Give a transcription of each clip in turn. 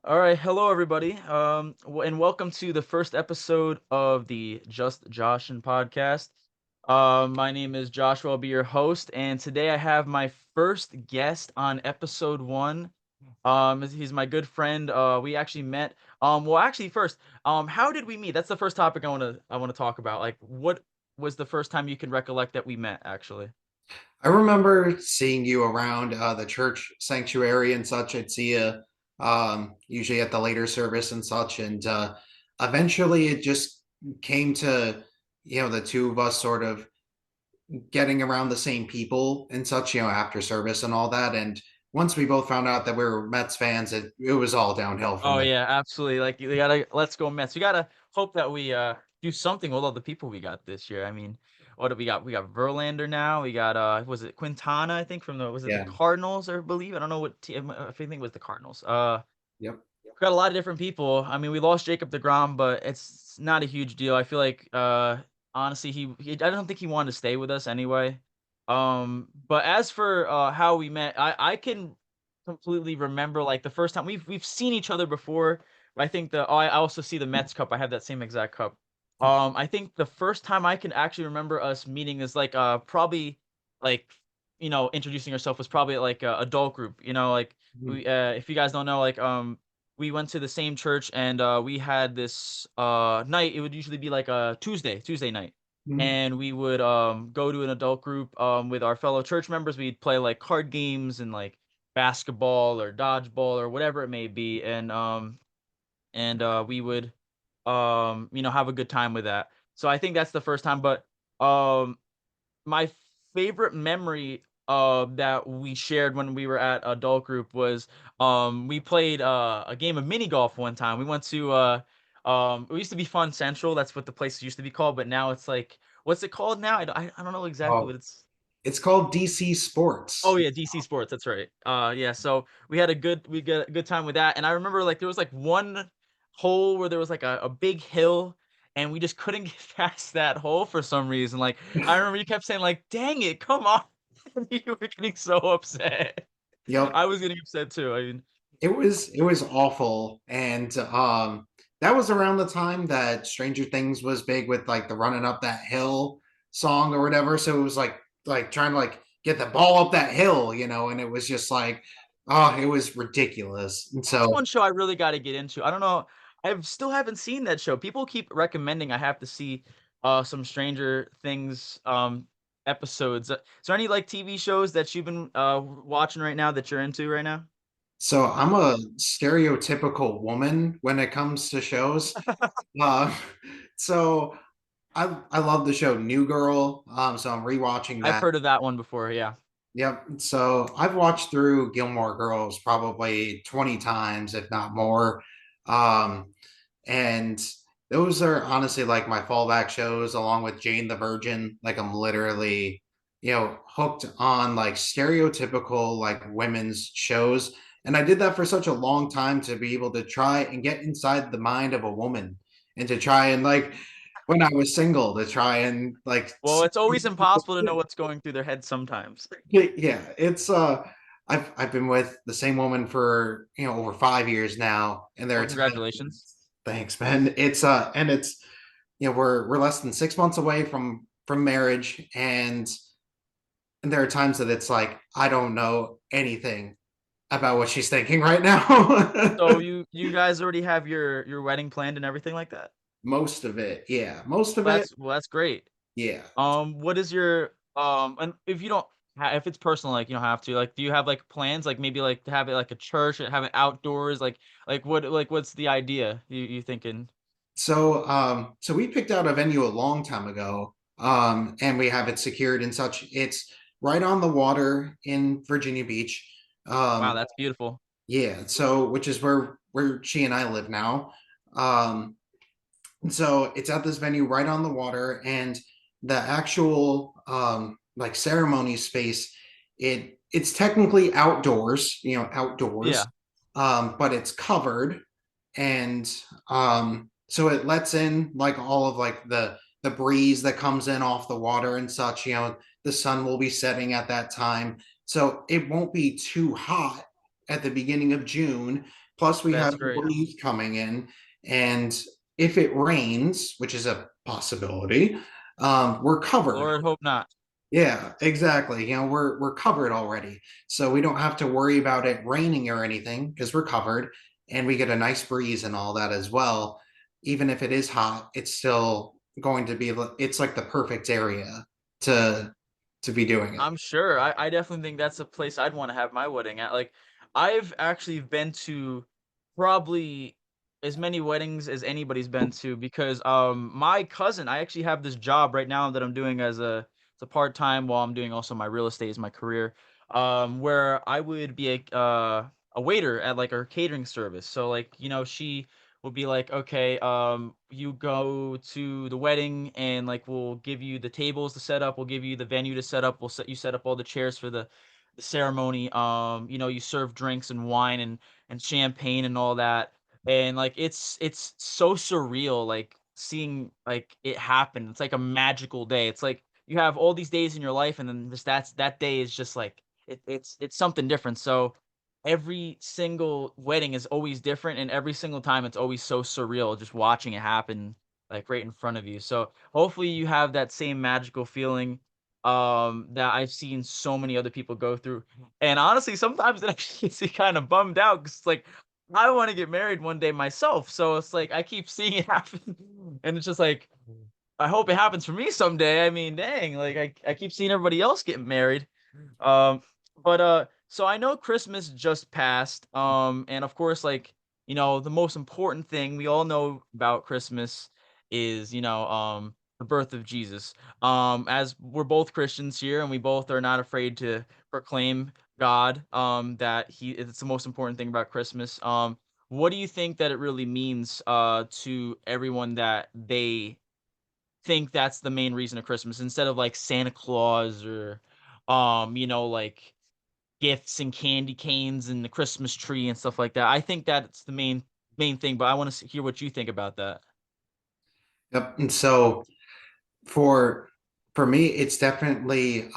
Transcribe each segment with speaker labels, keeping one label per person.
Speaker 1: All right, hello everybody, and welcome to the first episode of the Just Joshin podcast. My name is Joshua. I'll be your host, and today I have my first guest on episode one. He's my good friend. We actually met. Well, actually, first, how did we meet? That's the first topic I want to talk about. Like, what was the first time you can recollect that we met? Actually.
Speaker 2: I remember seeing you around the church sanctuary and such. I'd see you usually at the later service and such. And eventually it just came to, the two of us sort of getting around the same people and such, after service and all that. And once we both found out that we were Mets fans, it was all downhill from
Speaker 1: Oh
Speaker 2: there.
Speaker 1: yeah, absolutely. Like we gotta let's go Mets. We gotta hope that we do something with all the people we got this year. I mean, what do we got? We got Verlander now. We got was it Quintana? I think from the was it the
Speaker 2: Yeah.
Speaker 1: Cardinals or believe I don't know what team. I think it was the Cardinals.
Speaker 2: Yep.
Speaker 1: We got a lot of different people. I mean, we lost Jacob Degrom, but it's not a huge deal. I feel like honestly he I don't think he wanted to stay with us anyway. But as for how we met, I can completely remember like the first time we've seen each other before. I think I also see the Mets cup. I have that same exact cup. I think the first time I can actually remember us meeting is like probably like introducing ourselves was probably at like a adult group. Like we if you guys don't know like we went to the same church and we had this night. It would usually be like a Tuesday night,
Speaker 2: Mhm.
Speaker 1: and we would go to an adult group with our fellow church members. We'd play like card games and like basketball or dodgeball or whatever it may be, and we would have a good time with that. So I think that's the first time. But my favorite memory that we shared when we were at adult group was we played a game of mini golf one time. We went to it used to be Fun Central. That's what the place used to be called, but now it's like what's it called now? I don't know exactly what
Speaker 2: Oh,
Speaker 1: it's.
Speaker 2: it's called DC
Speaker 1: Oh
Speaker 2: Sports.
Speaker 1: yeah, DC Sports. That's right. Yeah. So we got a good time with that, and I remember like there was like one hole where there was like a big hill, and we just couldn't get past that hole for some reason. Like I remember you kept saying like, "Dang it, come on!" And you were getting so upset.
Speaker 2: Yep.
Speaker 1: I was getting upset too. I mean,
Speaker 2: It was awful, and that was around the time that Stranger Things was big with like the running up that hill song or whatever. So it was like trying to like get the ball up that hill, and it was just like, oh, it was ridiculous. And
Speaker 1: that's
Speaker 2: so
Speaker 1: one show I really got to get into. I don't know. I still haven't seen that show. People keep recommending I have to see some Stranger Things episodes. Is there any like TV shows that you've been watching right now that you're into right now?
Speaker 2: so I'm a stereotypical woman when it comes to shows. Uh, so I love the show New Girl. So I'm rewatching
Speaker 1: I've
Speaker 2: that.
Speaker 1: heard of that one before. Yeah.
Speaker 2: Yep. So I've watched through Gilmore Girls probably 20 times, if not more. Um, and those are honestly like my fallback shows along with Jane the Virgin. Like I'm literally, hooked on like stereotypical like women's shows. And I did that for such a long time to be able to try and get inside the mind of a woman and to try and like when I was single to try and like
Speaker 1: Well, it's always impossible to know what's going through their head sometimes.
Speaker 2: yeah, it's I've been with the same woman for over 5 years now, and there
Speaker 1: Well,
Speaker 2: are times.
Speaker 1: congratulations.
Speaker 2: Thanks, man. It's and it's we're less than 6 months away from marriage, and there are times that it's like I don't know anything about what she's thinking right now.
Speaker 1: So you guys already have your wedding planned and everything like that?
Speaker 2: Most of it, yeah, most of
Speaker 1: Well,
Speaker 2: it,
Speaker 1: that's great.
Speaker 2: yeah.
Speaker 1: What is your and if you don't if it's personal, like you don't have to, like, do you have like plans, like maybe like to have it like a church, have it outdoors, what's the idea you thinking?
Speaker 2: So we picked out a venue a long time ago, and we have it secured and such. It's right on the water in Virginia Beach.
Speaker 1: Wow,
Speaker 2: Um,
Speaker 1: that's beautiful.
Speaker 2: yeah, so which is where she and I live now. Um, and so it's at this venue right on the water, and the actual like ceremony space, it's technically outdoors, outdoors,
Speaker 1: Yeah.
Speaker 2: but it's covered, and so it lets in like all of like the breeze that comes in off the water and such. The sun will be setting at that time, so it won't be too hot, at the beginning of June. Plus, we have
Speaker 1: That's
Speaker 2: the
Speaker 1: great.
Speaker 2: breeze coming in, and if it rains, which is a possibility, we're covered.
Speaker 1: Lord, hope not.
Speaker 2: Yeah, exactly. We're covered already, so we don't have to worry about it raining or anything because we're covered, and we get a nice breeze and all that as well. Even if it is hot, it's still going to be. It's like the perfect area to to be doing it.
Speaker 1: I'm sure. I definitely think that's a place I'd wanna have my wedding at. Like, I've actually been to probably as many weddings as anybody's been to because, my cousin I actually have this job right now that I'm doing as a it's a part-time while I'm doing also my real estate as my career, where I would be a waiter at, like, her catering service. So, like, she would be like, "Okay, you go to the wedding and like we'll give you the tables to set up, we'll give you the venue to set up, set up all the chairs for the ceremony. You serve drinks and wine and champagne and all that." And like it's so surreal like seeing like it happen. It's like a magical day. It's like you have all these days in your life and then that day is just like it's something different. So every single wedding is always different, and every single time it's always so surreal just watching it happen, like, right in front of you. So, hopefully, you have that same magical feeling, that I've seen so many other people go through, and honestly, sometimes it actually gets me kinda bummed out 'cause, like, I wanna get married one day myself, so it's like I keep seeing it happen, and it's just like, I hope it happens for me someday. I mean, dang, like, I keep seeing everybody else getting married. Um, so I know Christmas just passed. And of course, like, the most important thing we all know about Christmas is, the birth of Jesus. As we're both Christians here and we both are not afraid to proclaim God, that it's the most important thing about Christmas. What do you think that it really means to everyone that they think that's the main reason of Christmas instead of like Santa Claus or like gifts and candy canes and the Christmas tree and stuff like that. I think that's the main thing, but I want to hear what you think about that.
Speaker 2: Yep. And so for for me, it's definitely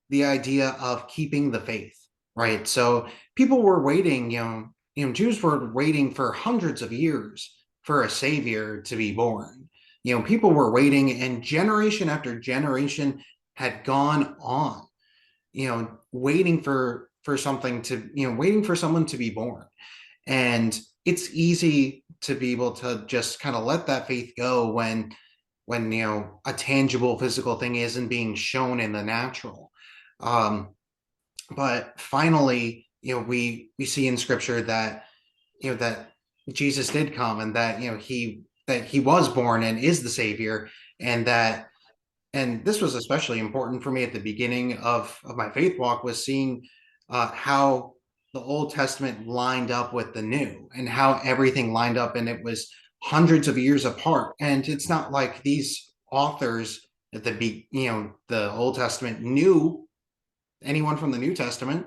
Speaker 2: the idea of keeping the faith, right? So people were waiting, Jews were waiting for hundreds of years for a savior to be born. People were waiting, and generation after generation had gone on, waiting for something to, waiting for someone to be born. And it's easy to be able to just kind of let that faith go when a tangible physical thing isn't being shown in the natural. um but finally, we see in scripture that that Jesus did come, and that he was born and is the savior. And this was especially important for me at the beginning of my faith walk, was seeing how the Old Testament lined up with the New, and how everything lined up, and it was hundreds of years apart. And it's not like these authors at the Old Testament knew anyone from the New Testament.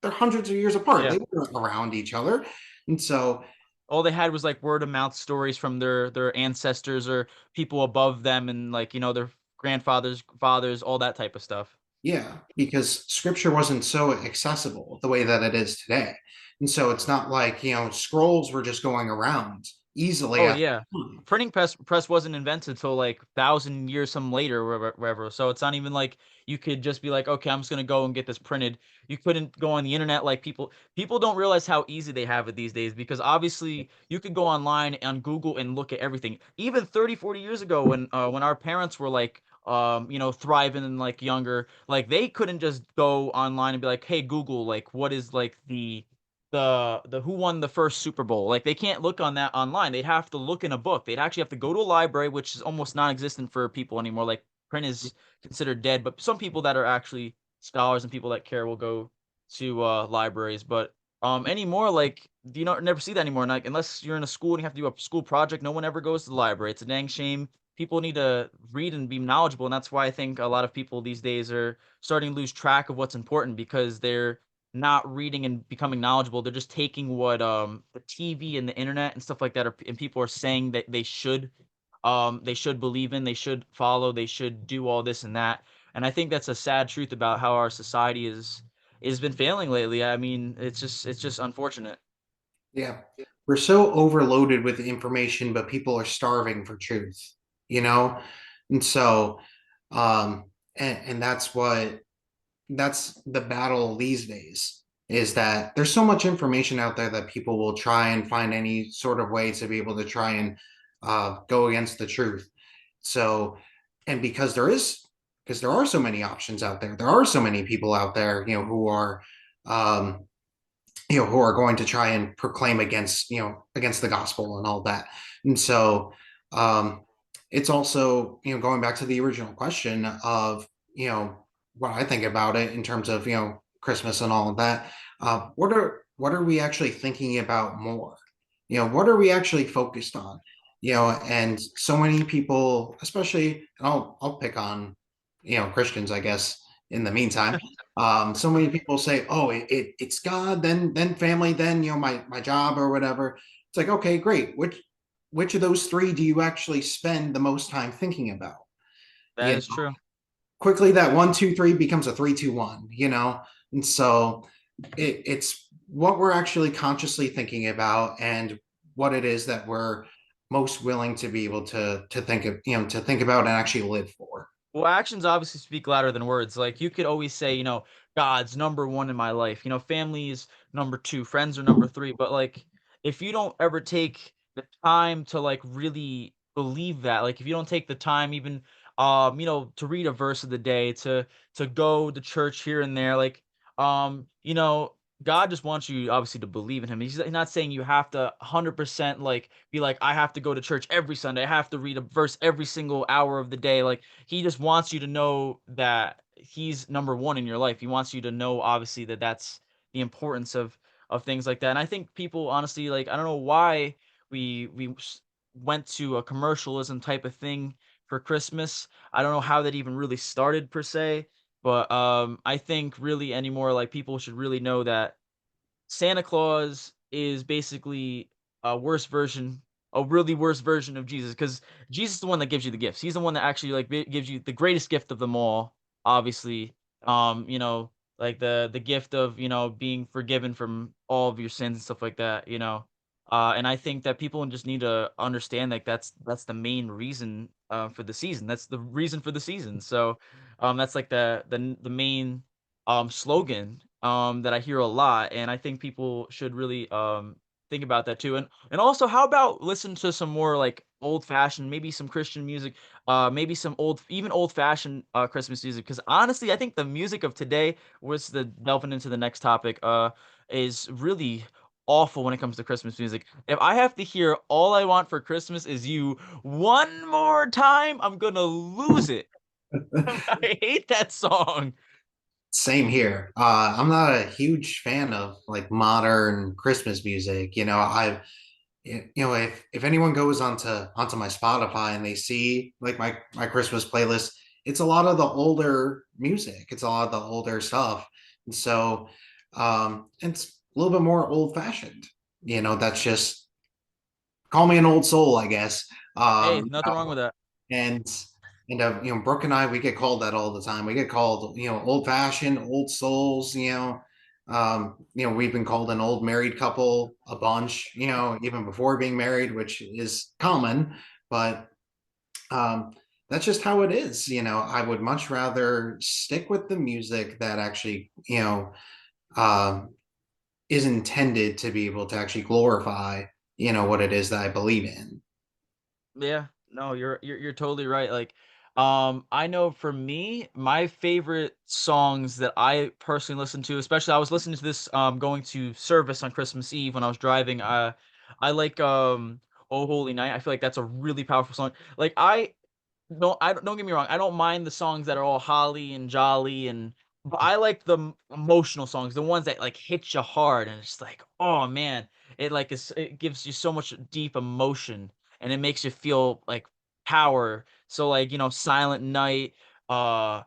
Speaker 2: They're hundreds of years apart.
Speaker 1: Yeah.
Speaker 2: They weren't around each other. And so
Speaker 1: All they had was like word of mouth stories from their ancestors or people above them and like, their grandfathers, fathers, all that type of stuff.
Speaker 2: yeah, because scripture wasn't so accessible the way that it is today. And so it's not like, scrolls were just going around easily
Speaker 1: Oh
Speaker 2: at
Speaker 1: yeah.
Speaker 2: the time.
Speaker 1: Printing press wasn't invented until like 1,000 years some later, wherever. So it's not even like you could just be like, okay, I'm just gonna go and get this printed. You couldn't go on the internet like people don't realize how easy they have it these days because obviously you could go online on Google and look at everything. Even 30, 40 years ago when our parents were like thriving and like younger, like they couldn't just go online and be like, hey Google, like what is like the who won the first Super Bowl. Like they can't look on that online. They'd have to look in a book. They'd actually have to go to a library, which is almost non-existent for people anymore. Like print is considered dead, but some people that are actually scholars and people that care will go to libraries. But anymore, like you don't never see that anymore. Like unless you're in a school and you have to do a school project, no one ever goes to the library. It's a dang shame. People need to read and be knowledgeable, and that's why I think a lot of people these days are starting to lose track of what's important because they're not reading and becoming knowledgeable. They're just taking what the TV and the internet and stuff like that are and people are saying that they should believe in, they should follow, they should do all this and that. And I think that's a sad truth about how our society has been failing lately. I mean, it's just unfortunate.
Speaker 2: Yeah. We're so overloaded with information, but people are starving for truth, you know? And so, and that's the battle these days is that there's so much information out there that people will try and find any sort of way to be able to try and go against the truth. So, and because there are so many options out there, there are so many people out there, um, who are going to try and proclaim against, against the gospel and all that. And so, um, it's also, going back to the original question of, what I think about it in terms of, Christmas and all of that. What are we actually thinking about more? What are we actually focused on? And so many people, especially, and I'll pick on, Christians, I guess, in the meantime. So many people say, "Oh, it's God, then family, then my job or whatever." It's like, okay, great. Which of those three do you actually spend the most time thinking about?
Speaker 1: That
Speaker 2: You
Speaker 1: is true.
Speaker 2: Quickly that 1 2 3 becomes a 3 2 1, and so it's what we're actually consciously thinking about and what it is that we're most willing to be able to think of, to think about and actually live for.
Speaker 1: Well, actions obviously speak louder than words. Like you could always say, God's number one in my life. Family is number two, friends are number three. But like, if you don't ever take the time to like really believe that, like if you don't take the time even, to read a verse of the day, to go to church here and there, like, God just wants you obviously to believe in Him. He's not saying you have to 100% like be like, I have to go to church every Sunday. I have to read a verse every single hour of the day. Like he just wants you to know that he's number one in your life. He wants you to know, obviously, that that's the importance of things like that. And I think people, honestly, like I don't know why went to a commercialism type of thing for Christmas. I don't know how that even really started per se, but I think really anymore, like people should really know that Santa Claus is basically a worse version, a really worse version of Jesus, because Jesus is the one that gives you the gifts. He's the one that actually like gives you the greatest gift of them all. Obviously, like the gift of being forgiven from all of your sins and stuff like that. And I think that people just need to understand like that's the main reason for the season. That's the reason for the season. So, that's like the main slogan that I hear a lot, and I think people should really think about that too. And also, how about listen to some more like old fashioned, maybe some Christian music, maybe some even old fashioned Christmas music. Because honestly, I think the music of today, was the delving into the next topic, is really awful when it comes to Christmas music. If I have to hear "All I Want for Christmas Is You" one more time, I'm gonna lose it. I hate that song.
Speaker 2: Same here. I'm not a huge fan of like modern Christmas music. If anyone goes onto my Spotify and they see like my Christmas playlist, it's a lot of the older music. It's a lot of the older stuff, and so it's a little bit more old fashioned. That's just call me an old soul, I guess.
Speaker 1: Hey,
Speaker 2: Um,
Speaker 1: nothing wrong with that.
Speaker 2: and Brooke and I, we get called that all the time. We get called, old fashioned, old souls. We've been called an old married couple a bunch. Even before being married, which is common, but that's just how it is. I would much rather stick with the music that actually, um, is intended to be able to actually glorify, what it is that I believe in.
Speaker 1: Yeah, no, you're totally right. Like, I know for me, my favorite songs that I personally listen to, especially I was listening to this going to service on Christmas Eve when I was driving. I like "Oh Holy Night." I feel like that's a really powerful song. Like don't get me wrong, I don't mind the songs that are all holly and jolly but I like the emotional songs, the ones that like hit you hard and it's like, oh man, it gives you so much deep emotion and it makes you feel like power. So like, Silent Night, uh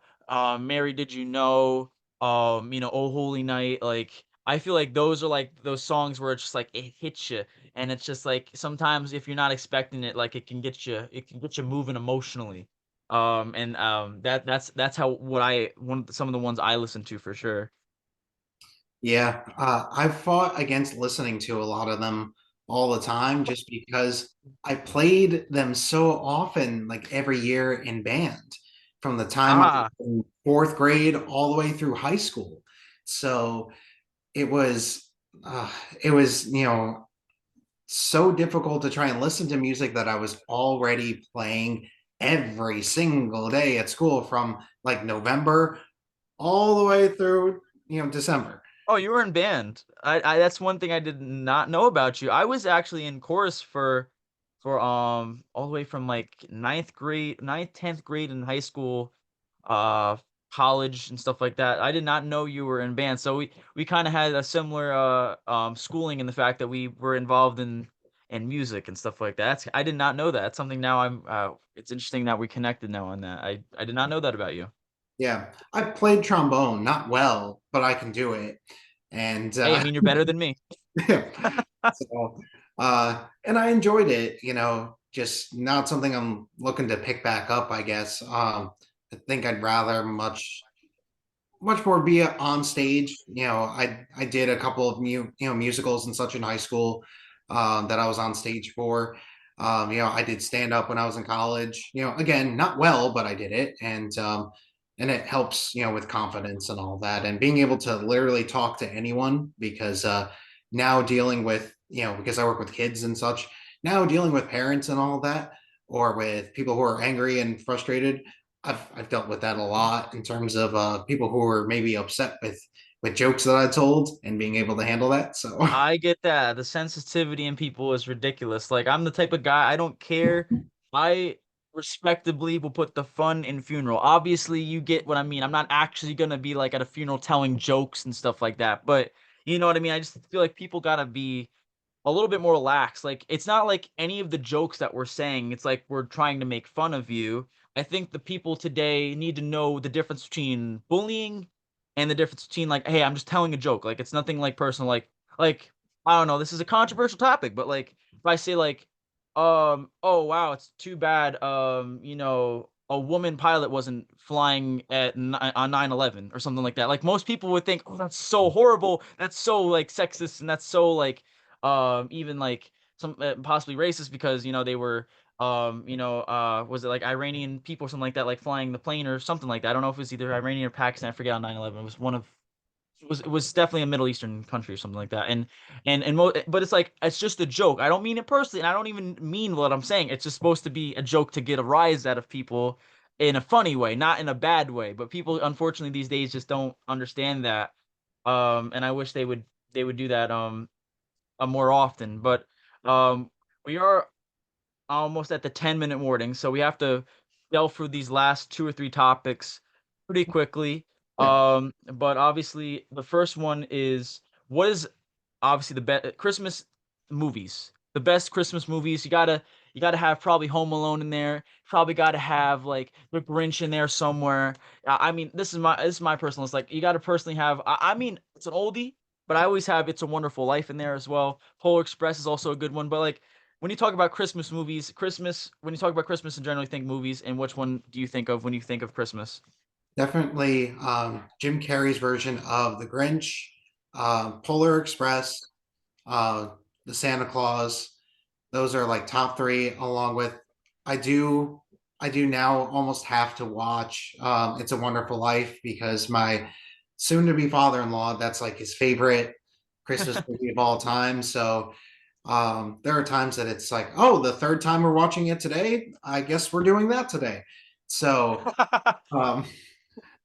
Speaker 1: Mary Did You Know, Oh Holy Night, like I feel like those are like those songs where it's just like it hits you and it's just like sometimes if you're not expecting it, like it can get you moving emotionally. And that's how what I one some of the ones I listen to for sure.
Speaker 2: Yeah, I've fought against listening to a lot of them all the time just because I played them so often, like every year in band, from the time I was
Speaker 1: Ah.
Speaker 2: in fourth grade all the way through high school. So it was, uh, it was, so difficult to try and listen to music that I was already playing every single day at school from like November all the way through, December.
Speaker 1: Oh, you were in band. I that's one thing I did not know about you. I was actually in chorus for all the way from like ninth grade, ninth, 10th grade in high school, uh college and stuff like that. I did not know you were in band. So we kind of had a similar schooling in the fact that we were involved in music and stuff like that. I did not know that. That's something now it's interesting that we connected now on that. I did not know that about you.
Speaker 2: Yeah, I played trombone, not well, but I can do it. And
Speaker 1: Hey, I mean you're better than me.
Speaker 2: so, and I enjoyed it. Just not something I'm looking to pick back up. I guess. I think I'd rather much more be on stage. I did a couple of musicals and such in high school that I was on stage for. I did stand up when I was in college. Again, not well, but I did it, and it helps with confidence and all that, and being able to literally talk to anyone because now dealing with because I work with kids and such. Now dealing with parents and all that, or with people who are angry and frustrated. I've dealt with that a lot in terms of people who were maybe upset with jokes that I told and being able to handle that. So
Speaker 1: I get that. The sensitivity in people is ridiculous. Like I'm the type of guy, I don't care. I respectably will put the fun in funeral. Obviously, you get what I mean. I'm not actually gonna be like at a funeral telling jokes and stuff like that. But you know what I mean? I just feel like people gotta be a little bit more relaxed. Like it's not like any of the jokes that we're saying, it's like we're trying to make fun of you. I think the people today need to know the difference between bullying and the difference between like, hey, I'm just telling a joke. Like it's nothing like personal. Like I don't know, this is a controversial topic, but like if I say like, oh wow, it's too bad, a woman pilot wasn't flying on 9/11 or something like that. Like most people would think, oh, that's so horrible. That's so like sexist and that's so like even like some possibly racist because they were was it like Iranian people or something like that like flying the plane or something like that. I don't know if it was either Iranian or Pakistan. I forget on 9/11. It was one of it was definitely a Middle Eastern country or something like that. But it's like it's just a joke. I don't mean it personally, and I don't even mean what I'm saying. It's just supposed to be a joke to get a rise out of people in a funny way, not in a bad way. But people unfortunately these days just don't understand that. And I wish they would do that more often. But we are almost at the 10-minute warning, so we have to delve through these last two or three topics pretty quickly.
Speaker 2: yeah,
Speaker 1: But obviously, the first one is what is obviously the best Christmas movies. The best Christmas movies. You gotta have probably Home Alone in there. Probably gotta have like The Grinch in there somewhere. I mean, this is my personal. It's like you gotta personally have. I mean, it's an oldie, but I always have It's a Wonderful Life in there as well. Polar Express is also a good one. But like when you talk about Christmas movies, when you talk about Christmas and generally think movies, and which one do you think of when you think of Christmas?
Speaker 2: definitely Jim Carrey's version of The Grinch, Polar Express, uh, the Santa Claus. Those are like top three, along with I do I do now almost have to watch It's a Wonderful Life because my soon to be father-in-law, that's like his favorite Christmas movie of all time. So there are times that it's like, oh, the third time we're watching it today, I guess we're doing that today. So um,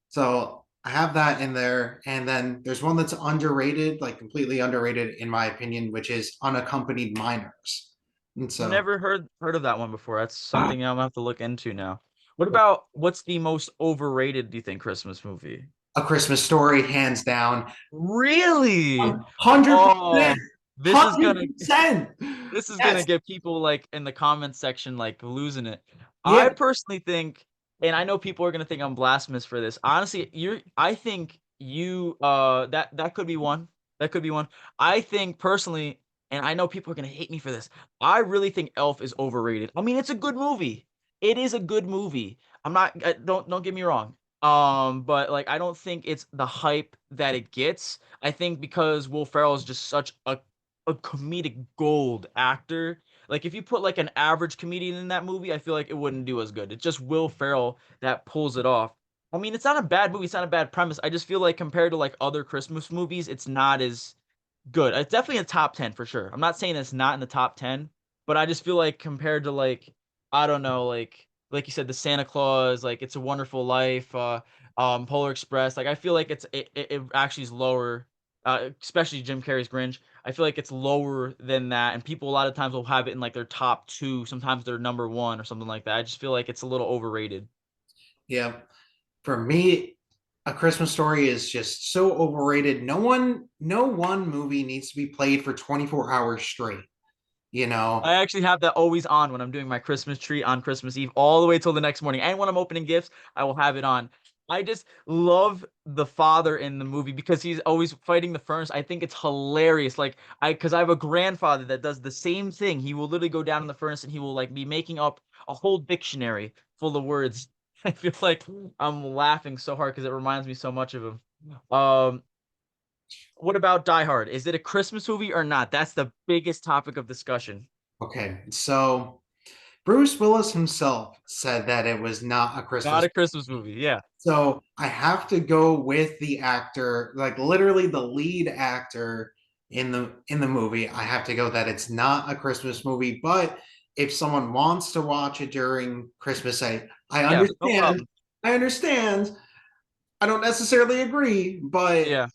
Speaker 2: so I have that in there. And then there's one that's underrated, like completely underrated in my opinion, which is Unaccompanied Minors. And so
Speaker 1: Never heard of that one before. That's something I'm gonna have to look into now. What about what's the most overrated, do you think, Christmas movie?
Speaker 2: A Christmas Story, hands down,
Speaker 1: Really?
Speaker 2: 100%,
Speaker 1: Oh, this is gonna
Speaker 2: 100%.
Speaker 1: this is gonna
Speaker 2: Yes.
Speaker 1: get people like in the comments section like losing it.
Speaker 2: Yeah,
Speaker 1: I personally think, and I know people are gonna think I'm blasphemous for this. Honestly, I think you that could be one. That could be one. I think personally, and I know people are gonna hate me for this. I really think Elf is overrated. I mean, it's a good movie. It is a good movie. I'm not don't get me wrong. But, like, I don't think it's the hype that it gets. I think because Will Ferrell is just such a comedic gold actor. Like, if you put, like, an average comedian in that movie, I feel like it wouldn't do as good. It's just Will Ferrell that pulls it off. I mean, it's not a bad movie, it's not a bad premise. I just feel like compared to, like, other Christmas movies, it's not as good. It's definitely a top 10 for sure. I'm not saying it's not in the top 10, but I just feel like compared to, like, I don't know, like you said, the Santa Claus, like It's a Wonderful Life, Polar Express, like I feel like it actually is lower, especially Jim Carrey's Grinch. I feel like it's lower than that, and people a lot of times will have it in like their top two, sometimes their number one or something like that. I just feel like it's a little overrated.
Speaker 2: Yeah. For me, A Christmas Story is just so overrated. No one movie needs to be played for 24 hours straight, you know?
Speaker 1: I actually have that always on when I'm doing my Christmas tree on Christmas Eve all the way till the next morning, and when I'm opening gifts, I will have it on. I just love the father in the movie because he's always fighting the furnace. I think it's hilarious. Like because I have a grandfather that does the same thing. He will literally go down in the furnace and he will like be making up a whole dictionary full of words. I feel like I'm laughing so hard because it reminds me so much of him. Um, what about Die Hard? Is it a Christmas movie or not? That's the biggest topic of discussion.
Speaker 2: Okay. So Bruce Willis himself said that it was not a
Speaker 1: Not
Speaker 2: Christmas.
Speaker 1: a Christmas movie, yeah.
Speaker 2: So I have to go with the actor, like literally the lead actor in the movie. I have to go that it's not a Christmas movie, but if someone wants to watch it during Christmas, I
Speaker 1: Yeah, no
Speaker 2: understand.
Speaker 1: problem.
Speaker 2: I understand. I don't necessarily agree,
Speaker 1: Yeah.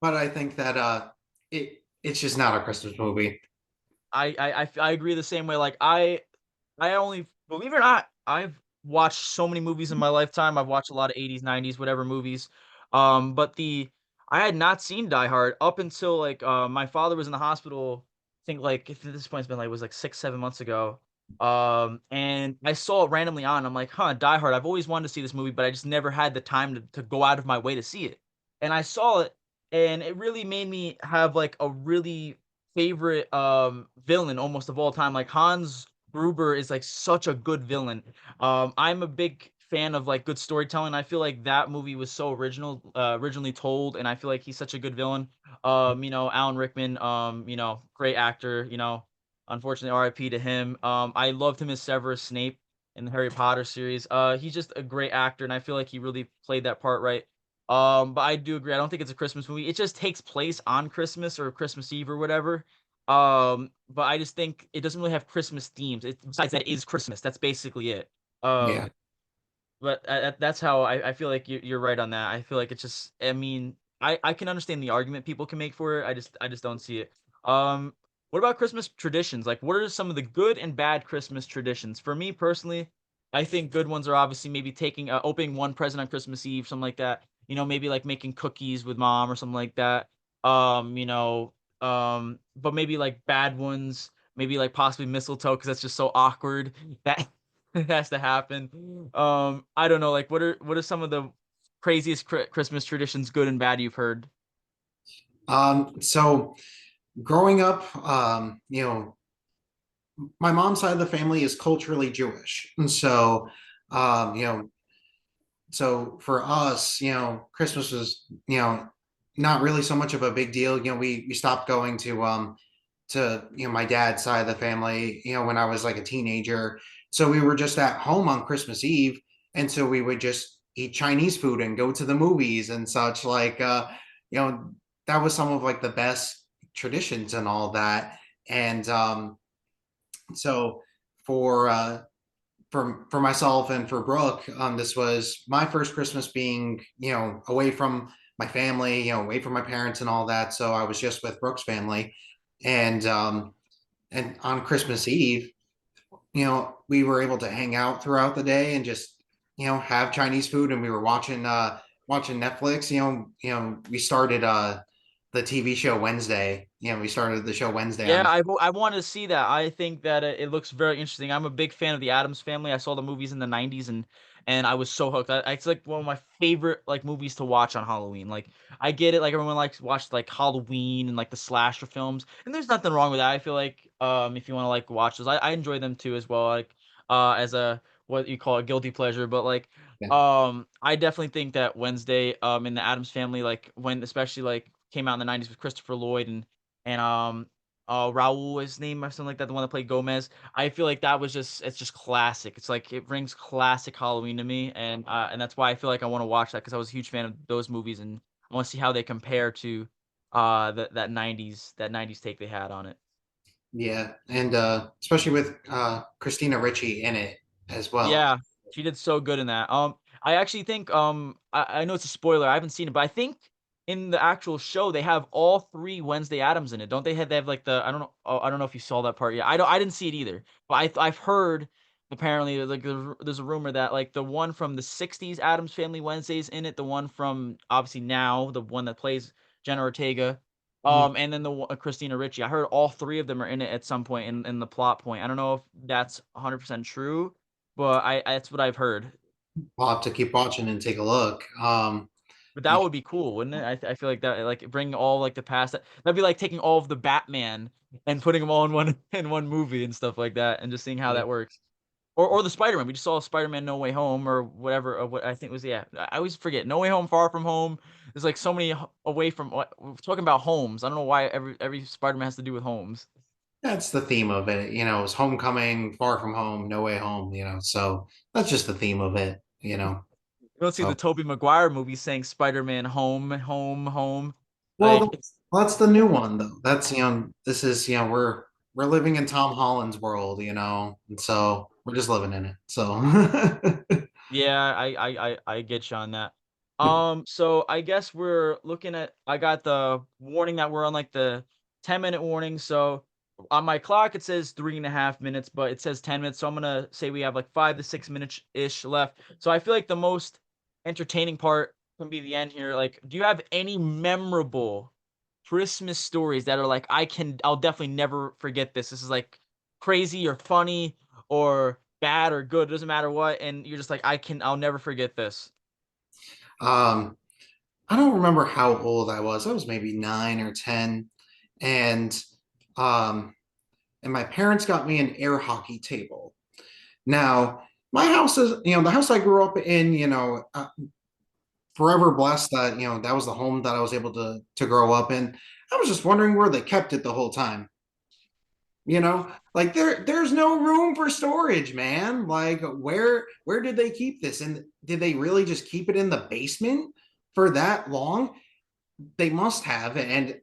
Speaker 2: but I think that it's just not a Christmas movie.
Speaker 1: I agree the same way, like, I only believe it or not, I've watched so many movies in my lifetime. I've watched a lot of 80s, 90s, whatever movies. But I had not seen Die Hard up until like my father was in the hospital. I think like at this point it's been like it was like 6, 7 months ago. And I saw it randomly on. I'm like, huh, Die Hard. I've always wanted to see this movie, but I just never had the time to go out of my way to see it. And I saw it, and it really made me have like a really favorite villain almost of all time. Like Hans Gruber is like such a good villain. I'm a big fan of like good storytelling. I feel like that movie was so originally told, and I feel like he's such a good villain. Alan Rickman, great actor. Unfortunately, R.I.P. to him. I loved him as Severus Snape in the Harry Potter series. He's just a great actor, and I feel like he really played that part right. But I do agree. I don't think it's a Christmas movie. It just takes place on Christmas or Christmas Eve or whatever. But I just think it doesn't really have Christmas themes. Besides that, it is Christmas. That's basically it.
Speaker 2: Yeah.
Speaker 1: But that's how I feel like you're right on that. I feel like it's just. I mean, I can understand the argument people can make for it. I just don't see it. Um, what about Christmas traditions? Like, what are some of the good and bad Christmas traditions? For me personally, I think good ones are obviously maybe taking opening one present on Christmas Eve, something like that. Maybe like making cookies with mom or something like that. But maybe like bad ones, maybe like possibly mistletoe because that's just so awkward. That it has to happen. I don't know, like, what are some of the craziest Christmas traditions, good and bad, you've heard?
Speaker 2: So growing up, my mom's side of the family is culturally Jewish, and so um, you know, so for us, Christmas was, not really so much of a big deal. We stopped going to my dad's side of the family, when I was like a teenager. So we were just at home on Christmas Eve, and so we would just eat Chinese food and go to the movies and such. Like, you know, that was some of like the best traditions and all that. And so for for myself and for Brooke, this was my first Christmas being, away from my family, away from my parents and all that. So I was just with Brooke's family, and on Christmas Eve, we were able to hang out throughout the day and just, have Chinese food, and we were watching Netflix. We started the TV show Wednesday. We started the show Wednesday
Speaker 1: Yeah,
Speaker 2: on.
Speaker 1: I wanted to see that. I think that it looks very interesting. I'm a big fan of the Addams Family. I saw the movies in the '90s, and I was so hooked. It's like one of my favorite like movies to watch on Halloween. Like I get it, like everyone likes watch like Halloween and like the slasher films, and there's nothing wrong with that. I feel like if you want to like watch those, I enjoy them too as well. Like as a what you call a guilty pleasure, but, like,
Speaker 2: Yeah.
Speaker 1: I definitely think that Wednesday, in the Addams Family, like, when especially, like, came out in the '90s with Christopher Lloyd and Raul, his name or something like that, the one that played Gomez. I feel like that was just it's just classic. It's like it brings classic Halloween to me, and that's why I feel like I wanna watch that because I was a huge fan of those movies, and I wanna see how they compare to, that '90s take they had on it.
Speaker 2: Yeah, and especially with Christina Ricci in it as well.
Speaker 1: Yeah, she did so good in that. I actually think, I know it's a spoiler, I haven't seen it, but I think in the actual show, they have all 3 Wednesday Addams in it. Don't they have, like, I don't know if you saw that part yet. I didn't see it either, but I've heard apparently, like, there's a rumor that, like, the one from the '60s Addams Family Wednesday's in it, the one from, obviously, now, the one that plays Jenna Ortega,
Speaker 2: Mm.
Speaker 1: and then the one Christina Ricci. I heard all 3 of them are in it at some point in the plot point. I don't know if that's 100% true, but I that's what I've heard.
Speaker 2: I'll have to keep watching and take a look.
Speaker 1: But that would be cool, wouldn't it? I feel like that like, bring all, like, the past that'd be like taking all of the Batman and putting them all in one in one movie and stuff like that, and just seeing how
Speaker 2: Yeah,
Speaker 1: that works. Or the Spider-Man. We just saw Spider-Man: No Way Home or whatever, or what I think was yeah, I always forget. No Way Home, Far From Home. There's, like, so many away from what we're talking about homes. I don't know why every Spider-Man has to do with homes.
Speaker 2: that's the theme of it. It's Homecoming, Far From Home, No Way Home. So that's just the theme of it.
Speaker 1: You don't see the
Speaker 2: So
Speaker 1: Tobey Maguire movie saying Spider-Man home, home, home.
Speaker 2: well,
Speaker 1: Like,
Speaker 2: that's the new one though. That's this is we're living in Tom Holland's world. And so we're just living in it. So
Speaker 1: yeah, I get you on that. So I guess we're looking at I got the warning that we're on, like, the 10-minute warning, so on my clock, it says 3.5 minutes, but it says 10 minutes, so I'm gonna say we have, like, 5 to 6 minutes-ish left. So I feel like the most entertaining part can be the end here. Like, do you have any memorable Christmas stories that are like, I'll definitely never forget this. This is, like, crazy or funny or bad or good, it doesn't matter what, and you're just like, I'll never forget this.
Speaker 2: um, I don't remember how old I was. I was maybe 9 or 10, and um, and my parents got me an air hockey table. Now, my house is, the house I grew up in, forever blessed that, that was the home that I was able to grow up in. I was just wondering where they kept it the whole time. Like there's no room for storage, man. Like where did they keep this? And did they really just keep it in the basement for that long? They must have, and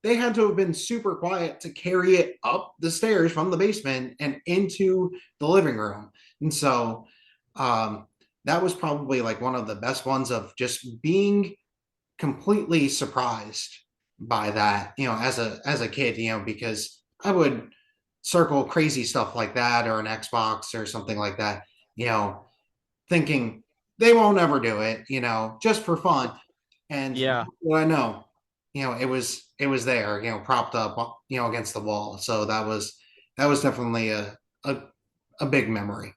Speaker 2: they had to have been super quiet to carry it up the stairs from the basement and into the living room. And so um, that was probably like one of the best ones of just being completely surprised by that, as a kid, because I would circle crazy stuff like that or an Xbox or something like that, you know, thinking they won't ever do it, just for fun. And
Speaker 1: Yeah.
Speaker 2: what I know, it was there, propped up, against the wall. So that was definitely a, a big memory.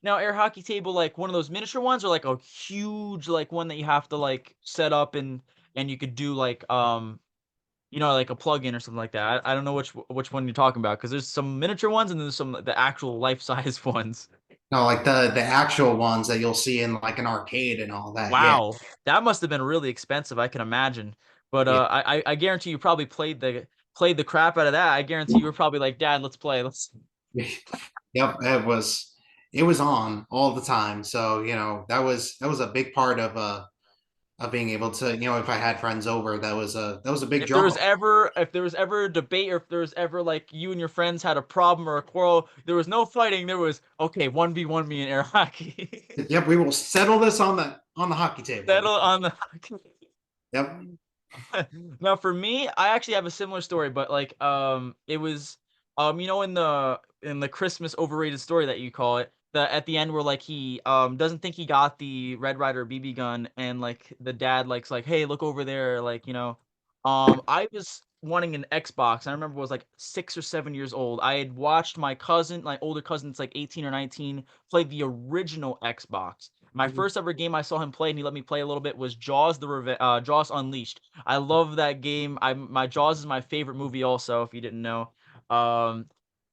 Speaker 1: Now, air hockey table, like, one of those miniature ones or, like, a huge, like, one that you have to, like, set up and you could do, like, like a plug-in or something like that. I don't know which one you're talking about because there's some miniature ones and there's some the actual life-size ones.
Speaker 2: No, like the actual ones that you'll see in like an arcade and all that. Yeah.
Speaker 1: Wow, that must have been really expensive, I can imagine. But,
Speaker 2: Yeah.
Speaker 1: I guarantee you probably played the crap out of that. I guarantee you were probably like, "Dad, let's play, let's."
Speaker 2: Yep, it was on all the time. So, that was a big part of being able to, if I had friends over, that was a big
Speaker 1: If there
Speaker 2: draw.
Speaker 1: was ever if there was ever a debate or if there was ever, like, you and your friends had a problem or a quarrel, there was no fighting, there was, "Okay, 1v1 me in air hockey."
Speaker 2: Yep, we will settle this on the hockey table.
Speaker 1: Settle on the hockey.
Speaker 2: Yep.
Speaker 1: Now for me, I actually have a similar story, but like it was in the Christmas overrated story that you call it, the at the end where like he doesn't think he got the Red Ryder BB gun and like the dad like, "Hey, look over there," like, I was wanting an Xbox. I remember I was like 6 or 7 years old. I had watched my cousin, my older cousin, it's like 18 or 19, play the original Xbox. My first ever game I saw him play, and he let me play a little bit, was Jaws Unleashed. I love that game. My Jaws is my favorite movie also, if you didn't know. Um,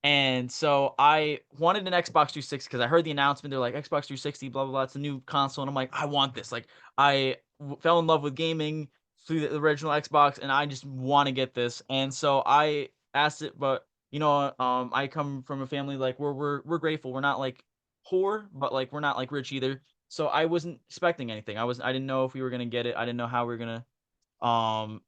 Speaker 1: And so I wanted an Xbox 360 because I heard the announcement. They're like Xbox 360, blah blah blah. It's a new console, and I'm like, I want this. Like, fell in love with gaming through the original Xbox, and I just want to get this. And so I asked it, but I come from a family like we're grateful. We're not like poor, but like we're not like rich either. So I wasn't expecting anything. I didn't know if we were gonna get it. I didn't know how we were gonna um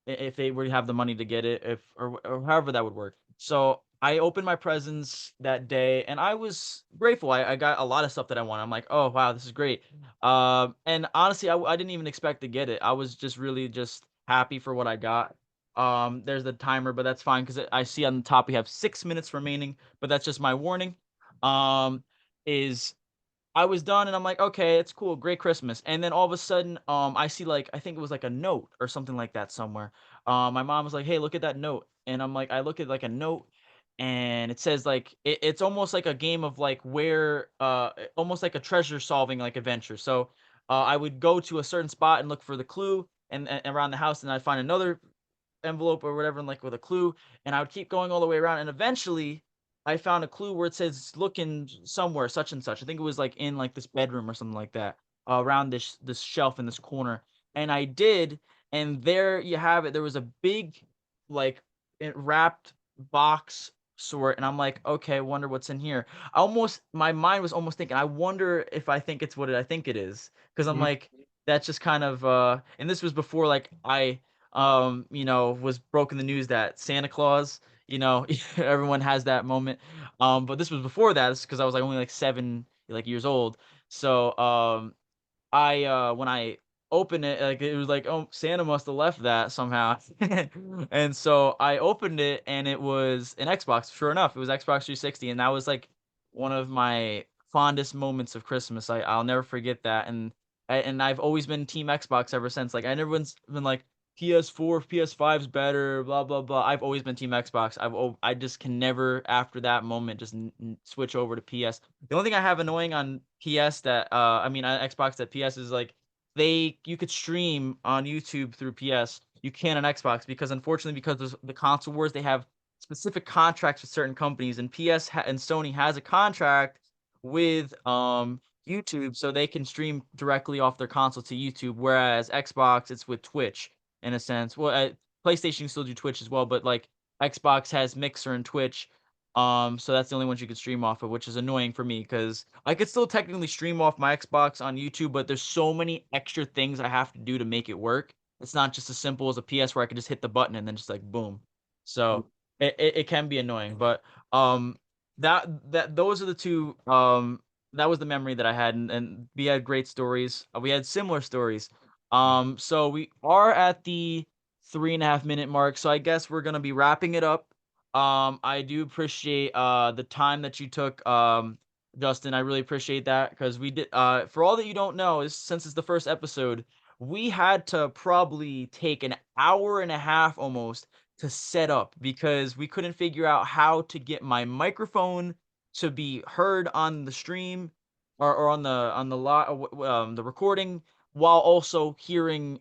Speaker 1: if they were to have the money to get it, if or however that would work. So I opened my presents that day, and I was grateful. I got a lot of stuff that I wanted. I'm like, oh wow, this is great. And honestly, I didn't even expect to get it. I was just really just happy for what I got. There's the timer, but that's fine because I see on the top we have 6 minutes remaining. But that's just my warning. Is I was done and I'm like, "Okay, it's cool, great Christmas." And then all of a sudden, I see like I think it was like a note or something like that somewhere. My mom was like, "Hey, look at that note." And I'm like, I look at like a note and it says like it's almost like a game of like where almost like a treasure solving like adventure. So I would go to a certain spot and look for the clue and around the house and I'd find another envelope or whatever and like with a clue and I would keep going all the way around and eventually I found a clue where it says look in somewhere such and such. I think it was like in like this bedroom or something like that around this shelf in this corner and I did and there you have it. There was a big like wrapped box sort and I'm like okay, wonder what's in here. I almost my mind was almost thinking I wonder if I think it's what I think it is because I'm
Speaker 2: Mhm.
Speaker 1: like that's just kind of and this was before like was broken the news that Santa Claus, everyone has that moment. But this was before that, because I was like only like 7 years old. So when I opened it, like it was like, oh, Santa must have left that somehow. And so I opened it and it was an Xbox. Sure enough, it was Xbox 360, and that was like one of my fondest moments of Christmas. I'll never forget that. And I've always been Team Xbox ever since. Like I never been like PS4, PS5's better, blah blah blah. I've always been Team Xbox. I just can never after that moment just switch over to PS. The only thing I have annoying on PS that I mean on Xbox that PS is like you could stream on YouTube through PS. You can on Xbox because unfortunately because of the console wars they have specific contracts with certain companies and and Sony has a contract with YouTube so they can stream directly off their console to YouTube whereas Xbox it's with Twitch in a sense. Well, PlayStation can still do Twitch as well, but like Xbox has Mixer and Twitch. So that's the only ones you could stream off of, which is annoying for me because I could still technically stream off my Xbox on YouTube, but there's so many extra things I have to do to make it work. It's not just as simple as a PS where I can just hit the button and then just like boom. So it can be annoying, but um those are the two that was the memory that I had and we had great stories. We had similar stories. So we are at the 3.5 minute mark. So I guess we're gonna be wrapping it up. I do appreciate the time that you took, Justin. I really appreciate that because we did for all that you don't know, is since it's the first episode, we had to probably take an hour and a half almost to set up because we couldn't figure out how to get my microphone to be heard on the stream or on the recording while also hearing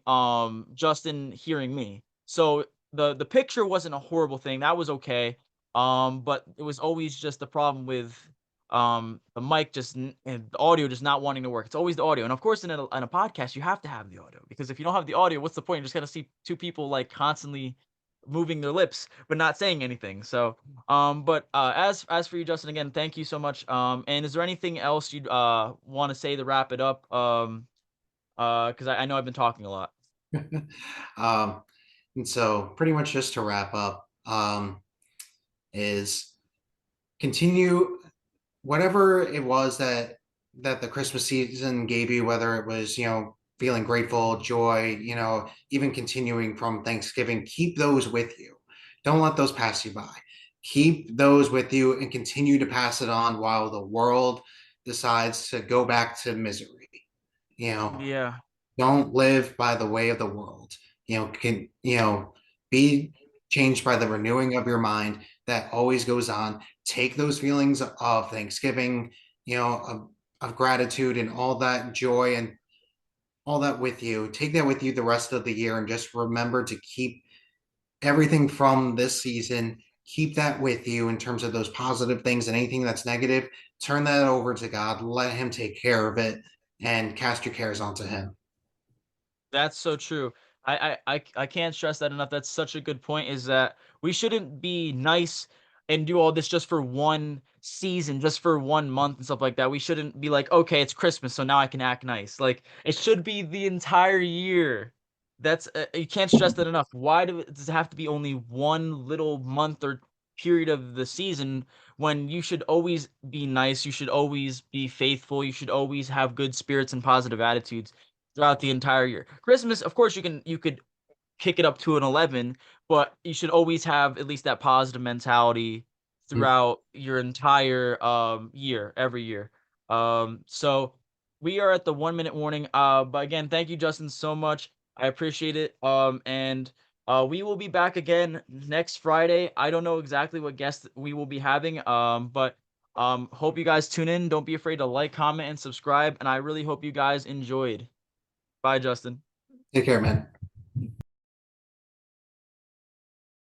Speaker 1: Justin hearing me. So the picture wasn't a horrible thing. That was okay. But it was always just the problem with the mic and the audio just not wanting to work. It's always the audio. And of course in a podcast you have to have the audio because if you don't have the audio, what's the point? You're just gonna see two people like constantly moving their lips but not saying anything. So but as for you, Justin, again, thank you so much. And is there anything else you'd want to say to wrap it up? Because I know I've been talking a lot.
Speaker 2: um, and so pretty much just to wrap up, is continue whatever it was that the Christmas season gave you, whether it was, feeling grateful, joy, even continuing from Thanksgiving, keep those with you. Don't let those pass you by. Keep those with you and continue to pass it on while the world decides to go back to misery. You know,
Speaker 1: Yeah.
Speaker 2: don't live by the way of the world. Be changed by the renewing of your mind that always goes on. Take those feelings of Thanksgiving, of gratitude and all that joy and all that with you. Take that with you the rest of the year and just remember to keep everything from this season keep that with you in terms of those positive things, and anything that's negative, turn that over to God, let him take care of it, and cast your cares onto him.
Speaker 1: That's so true. I can't stress that enough. That's such a good point, is that we shouldn't be nice and do all this just for one season, just for 1 month and stuff like that. We shouldn't be like, "Okay, it's Christmas, so now I can act nice." Like, it should be the entire year. That's you can't stress that enough. Why does it have to be only one little month or period of the season when you should always be nice, you should always be faithful, you should always have good spirits and positive attitudes throughout the entire year. Christmas, of course, you could kick it up to an 11, but you should always have at least that positive mentality throughout your entire year, every year. So we are at the 1 minute warning. But again, thank you, Justin, so much. I appreciate it. And we will be back again next Friday. I don't know exactly what guests we will be having. But hope you guys tune in. Don't be afraid to like, comment, and subscribe. And I really hope you guys enjoyed. Bye, Justin.
Speaker 2: Take care, man.